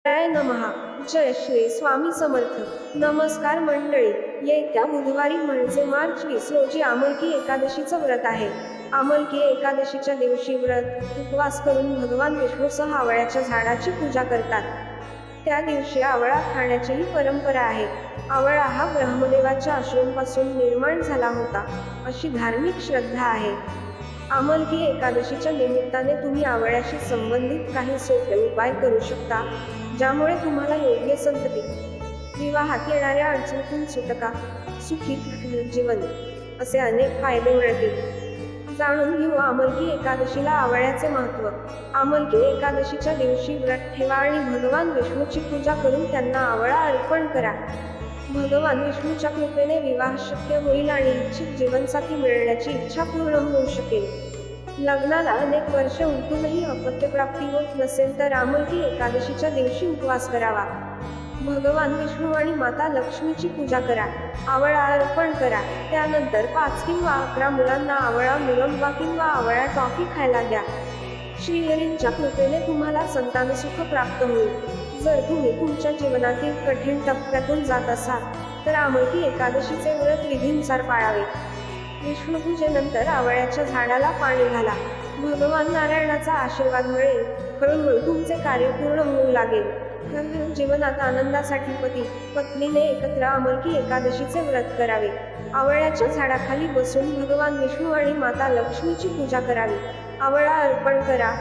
जय नमहा. जय श्री स्वामी समर्थ. नमस्कार मंडळी. येत्या बुधवारी म्हणजे मार्च 20 रोजी आमलकी एकादशीचं व्रत आहे. आमलकी एकादशीच्या दिवशी व्रत उपवास करून भगवान विष्णूसह आवळ्याच्या झाडाची पूजा करतात. त्या दिवशी आवळा खाण्याचीही परंपरा आहे. आवळा हा ब्रह्मदेवाच्या अश्रूंपासून निर्माण झाला होता, अशी धार्मिक श्रद्धा आहे. आमलकी एकादशीच्या निमित्ताने तुम्ही आवळ्याशी संबंधित काही सोपे उपाय करू शकता, ज्यामुळे तुम्हाला योग्य संतती, विवाहात येणाऱ्या अडचणीतून सुटका, सुखी जीवन असे अनेक फायदे मिळतील. जाणून घेऊ आमलकी एकादशीला आवळ्याचे महत्त्व. आमलकी एकादशीच्या दिवशी व्रत ठेवा आणि भगवान विष्णूची पूजा करून त्यांना आवळा अर्पण करा. भगवान विष्णूच्या कृपेने विवाह शक्य होईल आणि इच्छित जीवनसाथी मिळण्याची इच्छा पूर्ण होऊ शकेल. लग्नाला अनेक वर्षे उलटूनही अपत्यप्राप्ती होत नसेल तर आमलकी एकादशीच्या दिवशी उपवास करावा. भगवान विष्णू आणि माता लक्ष्मीची पूजा करा. आवळा अर्पण करा. त्यानंतर 5 किंवा 11 मुलांना आवळा मुरंबा किंवा आवळा टॉफी खायला द्या. श्रीहरींच्या कृपेने तुम्हाला संतानसुख प्राप्त होईल. जर तुम्ही तुमच्या जीवनातील कठीण टप्प्यातून जात असाल तर आमलकी एकादशीचे व्रत विधीनुसार पाळावे. विष्णुपूजेनंतर आवळ्याच्या झाडाला पाणी घाला. भगवान नारायणाचा आशीर्वाद मिळेल. हळूहळू तुमचे कार्य पूर्ण होऊ लागेल. जीवनात आनंदासाठी पती पत्नीने एकत्र आमलकी एकादशीचे व्रत करावे. आवळ्याच्या झाडाखाली बसून भगवान विष्णू आणि माता लक्ष्मीची पूजा करावी. आवळा अर्पण करा.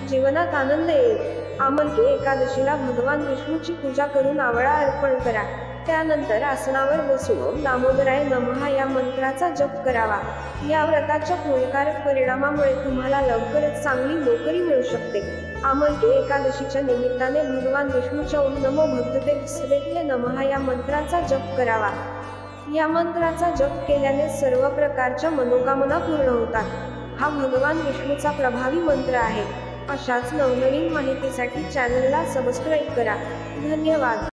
जीवनात आनंद येईल. आमलकी एकादशीला भगवान विष्णूची पूजा करून आवळा अर्पण करा. त्यानंतर आसनावर बसून ओम दामोदराय नमः या मंत्राचा जप करावा. या व्रताच्या गुणकारक परिणामामुळे तुम्हाला लवकरच चांगली नोकरी मिळू शकते. आमलकी एकादशीच्या निमित्ताने भगवान विष्णूच्या ओम नमो भगवते वासुदेवाय नमः या मंत्राचा जप करावा. या मंत्राचा जप केल्याने सर्व प्रकारच्या मनोकामना पूर्ण होतात. हा भगवान विष्णूचा प्रभावी मंत्र आहे. अशाच नवनवीन माहितीसाठी चॅनलला सबस्क्राईब करा. धन्यवाद.